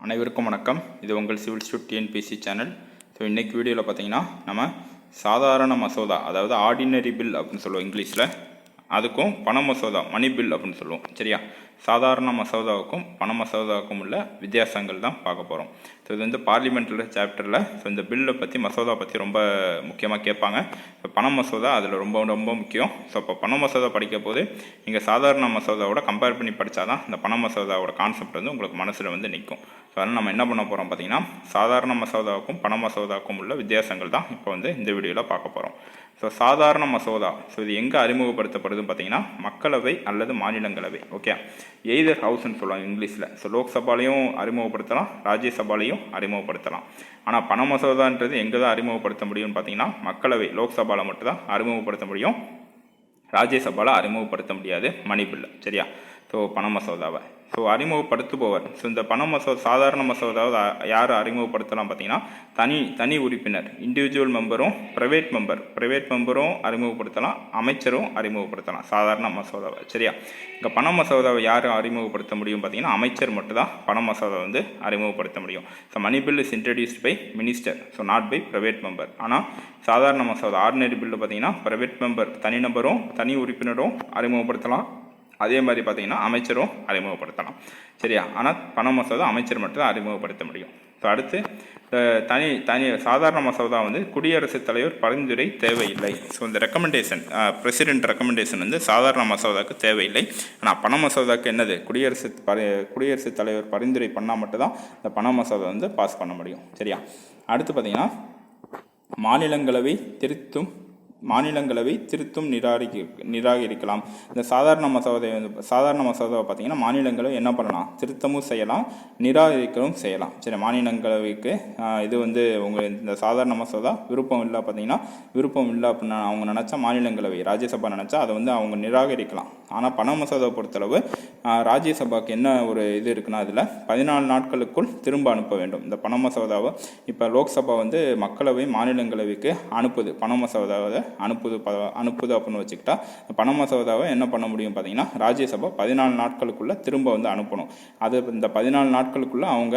அனைவருக்கும் வணக்கம். இது உங்கள் civil stud TNPSC channel. So இன்றைக்கி வீடியோவில் பார்த்தீங்கன்னா நம்ம சாதாரண மசோதா, அதாவது ஆர்டினரி பில் அப்படின்னு சொல்லுவோம் இங்கிலீஷில், அதுக்கும் பண மசோதா மணி பில் அப்படின்னு சொல்லுவோம். சரியா? சாதாரண மசோதாவுக்கும் பண மசோதாவுக்கும் உள்ள வித்தியாசங்கள் தான் பார்க்க போகிறோம். ஸோ இது வந்து பார்லிமெண்ட்டில் சாப்டரில் ஸோ இந்த பில்லை பற்றி மசோதா பற்றி ரொம்ப முக்கியமாக கேட்பாங்க. இப்போ பண மசோதா அதில் ரொம்ப ரொம்ப முக்கியம். ஸோ இப்போ பண மசோதா படிக்க போது நீங்கள் சாதாரண மசோதாவோட கம்பேர் பண்ணி படித்தா தான் இந்த பண மசோதாவோட கான்செப்ட் வந்து உங்களுக்கு மனசில் வந்து நிற்கும். ஸோ அதனால் நம்ம என்ன பண்ண போகிறோம் பார்த்தீங்கன்னா, சாதாரண மசோதாவுக்கும் பண மசோதாவுக்கும் உள்ள வித்தியாசங்கள் தான் இப்போ வந்து இந்த வீடியோவில் பார்க்க போகிறோம். ஸோ சாதாரண மசோதா இது எங்கே அறிமுகப்படுத்தப்படுதுன்னு பார்த்தீங்கன்னா, மக்களவை அல்லது மாநிலங்களவை. ஓகே, எய்தர் ஹவுஸ்ன்னு சொல்லுவாங்க இங்கிலீஷில். ஸோ லோக்சபாலையும் அறிமுகப்படுத்தலாம், ராஜ்யசபாலையும் அறிமுகப்படுத்தலாம். ஆனால் பண மசோதான்றது எங்கே தான் அறிமுகப்படுத்த முடியும்னு பார்த்தீங்கன்னா, மக்களவை லோக்சபாவில் மட்டும் தான் அறிமுகப்படுத்த முடியும், ராஜ்யசபாவில் அறிமுகப்படுத்த முடியாது மணி பில்லை. சரியா? ஸோ பண மசோதாவை அறிமுகப்படுத்துபவர், ஸோ இந்த பண மசோதா சாதாரண மசோதாவை யார் அறிமுகப்படுத்தலாம் பார்த்தீங்கன்னா, தனி உறுப்பினர், இண்டிவிஜுவல் மெம்பரும் ப்ரைவேட் மெம்பரும் அறிமுகப்படுத்தலாம், அமைச்சரும் அறிமுகப்படுத்தலாம் சாதாரண மசோதாவை. சரியா? இங்கே பண மசோதாவை யார் அறிமுகப்படுத்த முடியும் பார்த்தீங்கன்னா, அமைச்சர் மட்டும்தான் பண மசோதா வந்து அறிமுகப்படுத்த முடியும். So money bill is introduced by minister, so not by private member. ஆனால் சாதாரண மசோதா ஆர்டினரி பில்லு பார்த்தீங்கன்னா, ப்ரைவேட் மெம்பர் தனிநபரும் தனி உறுப்பினரும் அறிமுகப்படுத்தலாம், அதே மாதிரி பார்த்தீங்கன்னா அமைச்சரும் அறிமுகப்படுத்தலாம். சரியா? ஆனால் பண மசோதா அமைச்சர் மட்டும் தான் அறிமுகப்படுத்த முடியும். ஸோ அடுத்து சாதாரண மசோதா வந்து குடியரசுத் தலைவர் பரிந்துரை தேவையில்லை. ஸோ இந்த ரெக்கமெண்டேஷன், பிரசிடென்ட் ரெக்கமெண்டேஷன் வந்து சாதாரண மசோதாவுக்கு தேவையில்லை. ஆனால் பண மசோதாவுக்கு என்னது, குடியரசுத் தலைவர் பரிந்துரை பண்ணால் மட்டும்தான் இந்த பண மசோதா வந்து பாஸ் பண்ண முடியும். சரியா? அடுத்து பார்த்தீங்கன்னா, மாநிலங்களவை திருத்தும் நிராகரிக்கலாம். இந்த சாதாரண மசோதாவை பார்த்தீங்கன்னா, மாநிலங்களவை என்ன பண்ணலாம், திருத்தமும் செய்யலாம், நிராகரிக்கவும் செய்யலாம். சரி, மாநிலங்களவைக்கு இது வந்து இந்த சாதாரண மசோதா விருப்பம் இல்லை அப்படின்னு அவங்க நினச்சா, மாநிலங்களவை ராஜ்யசபா நினச்சா அதை வந்து அவங்க நிராகரிக்கலாம். ஆனால் பண மசோதாவை பொறுத்தளவு ராஜ்யசபாவுக்கு என்ன ஒரு இது இருக்குன்னா, அதில் 14 நாட்களுக்குள் திரும்ப அனுப்ப வேண்டும் இந்த பண மசோதாவை. இப்போ லோக்சபா வந்து மக்களவை மாநிலங்களவைக்கு அனுப்புது, பண மசோதாவை அனுப்புது அப்படின்னு வச்சுக்கிட்டா, பண மசோதாவை என்ன பண்ண முடியும் பார்த்தீங்கன்னா, ராஜ்யசபா 14 நாட்களுக்குள்ளே திரும்ப வந்து அனுப்பணும். அது இந்த 14 நாட்களுக்குள்ளே அவங்க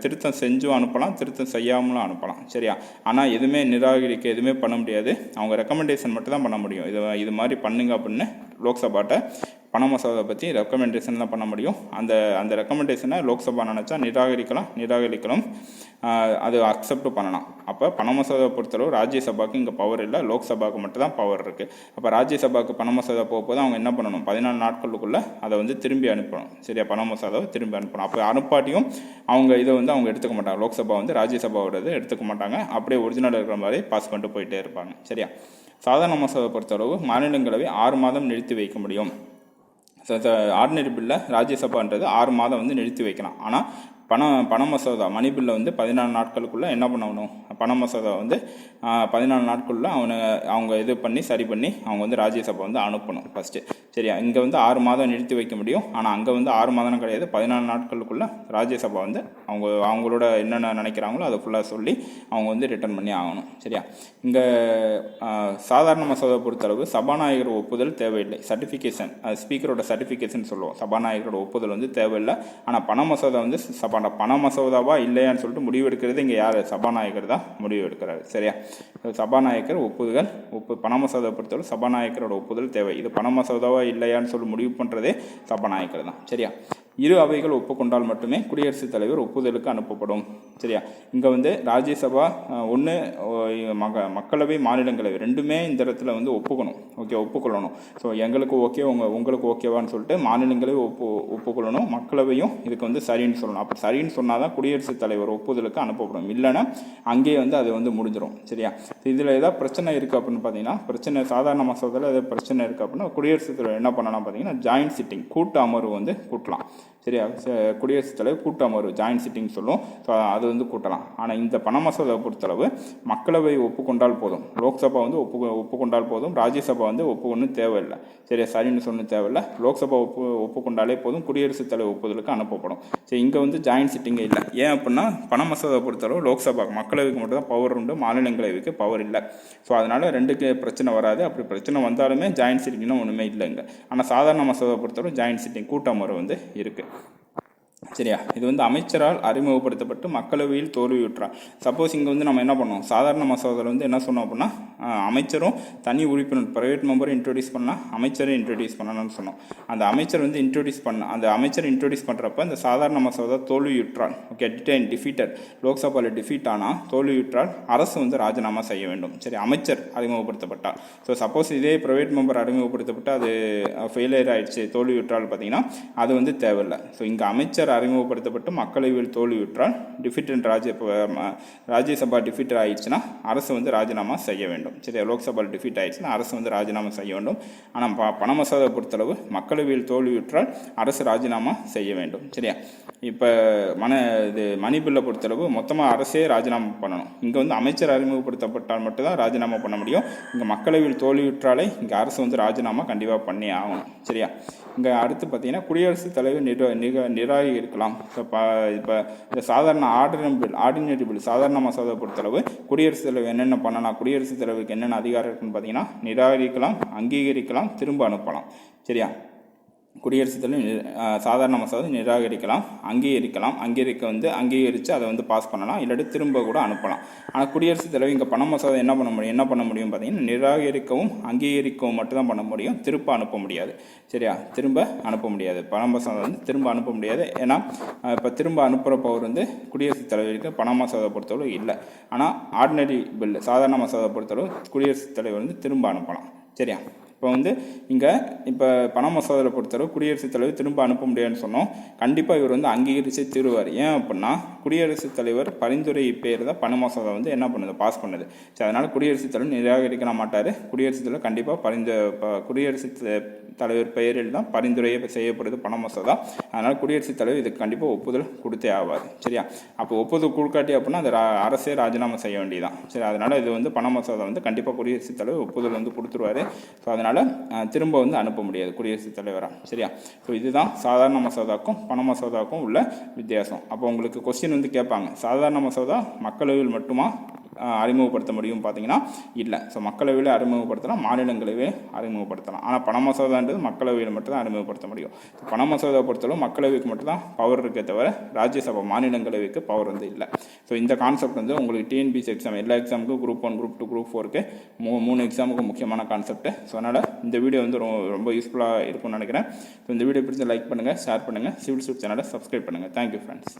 திருத்தம் செஞ்சும் அனுப்பலாம், திருத்தம் செய்யாமலும் அனுப்பலாம். சரியா? ஆனால் எதுவுமே நிராகரிக்க எதுவுமே பண்ண முடியாது, அவங்க ரெக்கமெண்டேஷன் மட்டும் தான் பண்ண முடியும். இது மாதிரி பண்ணுங்க அப்படின்னு லோக்சபாட்ட பண மசோதா பற்றி ரெக்கமெண்டேஷன் தான் பண்ண முடியும். அந்த ரெக்கமெண்டேஷனை லோக்சபா நினச்சா நிராகரிக்கலாம், அது அக்செப்ட் பண்ணலாம். அப்போ பண மசோதா பொறுத்தளவு ராஜ்யசபாவுக்கு இங்கே பவர் இல்லை, லோக்சபாவுக்கு மட்டும் தான் பவர் இருக்குது. அப்போ ராஜ்யசபாவுக்கு பண மசோதா போகும்போது அவங்க என்ன பண்ணணும், 14 நாட்களுக்குள்ளே அதை வந்து திரும்பி அனுப்பணும். சரியா? பண மசோதாவை திரும்பி அனுப்பணும். அப்போ அனுப்பாட்டியும் அவங்க இதை வந்து அவங்க எடுத்துக்க மாட்டாங்க, லோக்சபா வந்து ராஜ்யசபாவோட எடுத்துக்க மாட்டாங்க, அப்படியே ஒரிஜினல் இருக்கிற மாதிரி பாஸ் பண்ணிட்டு போயிட்டே இருப்பாங்க. சரியா? சாதாரண மசோதா பொறுத்தளவு மாநிலங்களவை 6 மாதம் நிறுத்தி வைக்க முடியும். ஆர்டினரி பில்லை ராஜ்யசபான்றது 6 மாதம் வந்து நிறுத்தி வைக்கலாம். ஆனால் பண மசோதா மணி பில்லை வந்து 14 நாட்களுக்குள்ளே என்ன பண்ணணும், பண மசோதா வந்து 14 நாட்களுக்குள்ளே அவங்க இது பண்ணி சரி பண்ணி அவங்க வந்து ராஜ்யசபா வந்து அனுப்பணும் ஃபஸ்ட்டு. சரியா? இங்கே வந்து 6 மாதம் நிறுத்தி வைக்க முடியும், ஆனால் அங்கே வந்து 6 மாதம் கிடையாது, 14 நாட்களுக்குள்ளே ராஜ்யசபா வந்து அவங்களோட என்னென்ன நினைக்கிறாங்களோ அதை ஃபுல்லாக சொல்லி அவங்க வந்து ரிட்டர்ன் பண்ணி ஆகணும். சரியா? இங்கே சாதாரண மசோதா பொறுத்தளவு சபாநாயகர் ஒப்புதல் தேவையில்லை, சர்டிஃபிகேஷன், ஸ்பீக்கரோட சர்டிஃபிகேஷன் சொல்லுவோம், சபாநாயகரோட ஒப்புதல் வந்து தேவையில்லை. ஆனால் பண மசோதா வந்து பண மசோதாவா இல்லையான்னு சொல்லிட்டு முடிவு எடுக்கிறது இங்கே யார், சபாநாயகர் தான் முடிவு எடுக்கிறாரு. சரியா? சபாநாயகர் பண மசோதா பொறுத்தவரை சபாநாயகரோட ஒப்புதல் தேவை. இது பண மசோதாவா இல்லையான்னு சொல்லி முடிவு பண்ணுறதே சபாநாயகர் தான். சரியா? இரு அவைகள் ஒப்புக்கொண்டால் மட்டுமே குடியரசுத் தலைவர் ஒப்புதலுக்கு அனுப்பப்படும். சரியா? இங்கே வந்து ராஜ்யசபா ஒன்று, மக்களவை மாநிலங்களவை ரெண்டுமே இந்த இடத்துல வந்து ஒப்புக்கொள்ளணும். ஸோ எங்களுக்கு ஓகே, உங்களுக்கு ஓகேவான்னு சொல்லிட்டு மாநிலங்களவை ஒப்புக்கொள்ளணும், மக்களவையும் இதுக்கு வந்து சரின்னு சொல்லணும். அப்போ சரின்னு சொன்னால் தான் குடியரசுத் தலைவர் ஒப்புதலுக்கு அனுப்பப்படும், இல்லைன்னா அங்கேயே வந்து அது வந்து முடிஞ்சிடும். சரியா? இதில் ஏதாவது பிரச்சனை இருக்குது அப்படின்னு பார்த்தீங்கன்னா, சாதாரண மசோதாவில் ஏதாவது பிரச்சனை இருக்குது அப்படின்னா குடியரசுத் தலைவர் என்ன பண்ணலாம் பார்த்தீங்கன்னா, ஜாயின்ட் சிட்டிங், கூட்டு அமர்வு வந்து கூட்டலாம். சரியா? குடியரசுத் தலைவர் கூட்டு அமர்வு ஜாயின்ட் சிட்டிங் சொல்லும், ஸோ அது வந்து கூட்டலாம். ஆனால் இந்த பண மசோதாவை பொறுத்தளவு மக்களவை ஒப்புக்கொண்டால் போதும், லோக்சபா வந்து ஒப்புக்கொண்டால் போதும், ராஜ்யசபா வந்து ஒப்புக்கொண்டு தேவையில்லை. சரியா? சரின்னு சொன்ன தேவையில்லை, லோக்சபா ஒப்புக்கொண்டாலே போதும், குடியரசுத் தலைவர் ஒப்புதலுக்கு அனுப்பப்படும். சரி, இங்கே வந்து ஜாயின்ட் சிட்டிங்கே இல்லை. ஏன் அப்படின்னா பண மசோதா பொறுத்தளவு லோக்சபா மக்களவைக்கு மட்டும் தான் பவர் உண்டு, மாநிலங்களவைக்கு பவர் இல்லை. ஸோ அதனால் ரெண்டுக்கு பிரச்சனை வராது. அப்படி பிரச்சனை வந்தாலுமே ஜாயின்ட் சிட்டிங்னா ஒன்றுமே இல்லைங்க. ஆனால் சாதாரண மசோதா பொறுத்தவரை ஜாயின்ட் சிட்டிங் கூட்டமர்வு வந்து இருக்குது. சரியா, இது வந்து அமைச்சரால் அறிமுகப்படுத்தப்பட்டு மக்களவையில் தோல்வியுற்றார். சப்போஸ் இங்கே வந்து நம்ம என்ன பண்ணோம், சாதாரண மசோதாவில் வந்து என்ன சொன்னோம் அப்படின்னா அமைச்சரும் தனி உறுப்பினர் ப்ரைவேட் மெம்பரும் இன்ட்ரோடியூஸ் பண்ணால் அமைச்சரை இன்ட்ரோடியூஸ் பண்ணணும்னு சொன்னோம். அந்த அமைச்சர் வந்து அந்த அமைச்சர் இன்ட்ரோடியூஸ் பண்ணுறப்ப இந்த சாதாரண மசோதா தோல்வியுற்றால், ஓகே, டிஃபீட்டட், லோக்சபாவில் டிஃபீட் ஆனால் தோல்வியுற்றால் அரசு வந்து ராஜினாமா செய்ய வேண்டும். சரி, அமைச்சர் அறிமுகப்படுத்தப்பட்டார். ஸோ சப்போஸ் இதே ப்ரைவேட் மெம்பர் அறிமுகப்படுத்தப்பட்டு அது ஃபெயிலியர் ஆயிடுச்சு, தோல்வியுற்றால் பார்த்தீங்கன்னா அது வந்து தேவையில்லை. ஸோ இங்கே அமைச்சர் அறிமுகப்படுத்தப்பட்டு மக்களவையில் தோல்வியுற்றால் டிஃபீட்டட் ராஜ்யசபா டிஃபீட் ஆயிடுச்சுன்னா அரசு வந்து ராஜினாமா செய்ய வேண்டும். சரி, லோக்சபாவில் டிஃபீட் ஆயிடுச்சுன்னா அரசு வந்து ராஜினாமா செய்ய வேண்டும். ஆனால் பண மசோதா பொறுத்தளவு மக்களவையில் தோல்வியுற்றால் அரசு ராஜினாமா செய்ய வேண்டும். சரியா, இப்போ மணி பில்லை பொறுத்தளவு மொத்தமாக அரசே ராஜினாமா பண்ணணும். இங்கே வந்து அமைச்சர் அறிமுகப்படுத்தப்பட்டால் மட்டும்தான் ராஜினாமா பண்ண முடியும். இங்கே மக்களவையில் தோல்வியுற்றாலே இங்கே அரசு வந்து ராஜினாமா கண்டிப்பாக பண்ணி ஆகணும். சரியா, இங்கே அடுத்து பார்த்தீங்கன்னா குடியரசுத் தலைவர் நிராகரிக்கலாம். இப்போ இந்த சாதாரண ஆர்டினரி பில் சாதாரண மசோதா பொறுத்தளவு குடியரசுத் தலைவர் என்னென்ன பண்ணலாம், குடியரசுத் தலைவருக்கு என்னென்ன அதிகாரம் இருக்குன்னு பார்த்தீங்கன்னா நிராகரிக்கலாம், அங்கீகரிக்கலாம், திரும்ப அனுப்பலாம். சரியா, குடியரசுத் தலைவர் சாதாரண மசோதா நிராகரிக்கலாம், அங்கீகரித்து அதை வந்து பாஸ் பண்ணலாம், இல்லாட்டி திரும்ப கூட அனுப்பலாம். ஆனால் குடியரசுத் தலைவர் இங்கே பண மசோதா என்ன பண்ண முடியும் பார்த்தீங்கன்னா நிராகரிக்கவும் அங்கீகரிக்கவும் மட்டும்தான் பண்ண முடியும், திரும்ப அனுப்ப முடியாது. சரியா, திரும்ப அனுப்ப முடியாது. பண மசோதா வந்து திரும்ப அனுப்ப முடியாது. ஏன்னா இப்போ திரும்ப அனுப்புகிற பவர் வந்து குடியரசுத் தலைவருக்கு பண மசோதா பொறுத்தளவு இல்லை. ஆனால் ஆர்டினரி பில் சாதாரண மசோதா பொறுத்தளவு குடியரசுத் தலைவர் வந்து திரும்ப அனுப்பலாம். சரியா, இப்போ பண மசோதாவில் பொறுத்தளவு குடியரசுத் தலைவர் திரும்ப அனுப்ப முடியாதுன்னு சொன்னோம். கண்டிப்பாக இவர் வந்து அங்கீகரித்து தீருவார். ஏன் அப்படின்னா குடியரசுத் தலைவர் பரிந்துரை பேர் தான் பண மசோதா வந்து என்ன பண்ணுது, பாஸ் பண்ணுது. சரி, அதனால் குடியரசுத் தலைவர் நிராகரிக்க மாட்டார். குடியரசுத் தலைவர் கண்டிப்பாக குடியரசுத் தலைவர் பெயரில் தான் பரிந்துரை செய்யப்படுது பண மசோதா. அதனால் குடியரசுத் தலைவர் இதுக்கு கண்டிப்பாக ஒப்புதல் கொடுத்தே ஆவாது. சரியா, அப்போ ஒப்புதல் கொடுக்காட்டி அப்படின்னா அந்த அரசே ராஜினாமா செய்ய வேண்டியதான். சரி, அதனால் இது வந்து பண மசோதா வந்து கண்டிப்பாக குடியரசுத் தலைவர் ஒப்புதல் வந்து கொடுத்துருவார். ஸோ அதனால் திரும்ப வந்து அனுப்ப முடியாது குடியரசுத் தலைவராக. சரியா, ஸோ இதுதான் சாதாரண மசோதாக்கும் பண மசோதாக்கும் உள்ள வித்தியாசம். அப்போ உங்களுக்கு கொஸ்டின் வந்து கேட்பாங்க, சாதாரண மசோதா மக்களவையில் மட்டுமா அறிமுகப்படுத்த முடியும் பார்த்தீங்கன்னா இல்லை. ஸோ மக்களவையில் அறிமுகப்படுத்தலாம், மாநிலங்களவையில் அறிமுகப்படுத்தலாம். ஆனால் பண மசோதான்றது மக்களவையில் மட்டும் தான் அறிமுகப்படுத்த முடியும். பண மசோதா பொறுத்தளவு மக்களவைக்கு மட்டும்தான் பவர் இருக்கே தவிர ராஜ்யசபா மாநிலங்களவைக்கு பவர் வந்து இல்லை. ஸோ இந்த கான்செப்ட் வந்து உங்களுக்கு டிஎன்பிசி எக்ஸாம் எல்லா எக்ஸாமுக்கும் குரூப் 1, குரூப் 2, குரூப் 4க்கு 3 எக்ஸாமுக்கு முக்கியமான கான்செப்ட். ஸோ அதனால் இந்த வீடியோ வந்து ரொம்ப யூஸ்ஃபுல்லாக இருக்கும்னு நினைக்கிறேன். ஸோ இந்த வீடியோ பிடிச்சி லைக் பண்ணுங்கள், ஷேர் பண்ணுங்கள், சிவில் சூட் சேனலை சப்ஸ்கிரைப் பண்ணுங்கள். Thank you friends.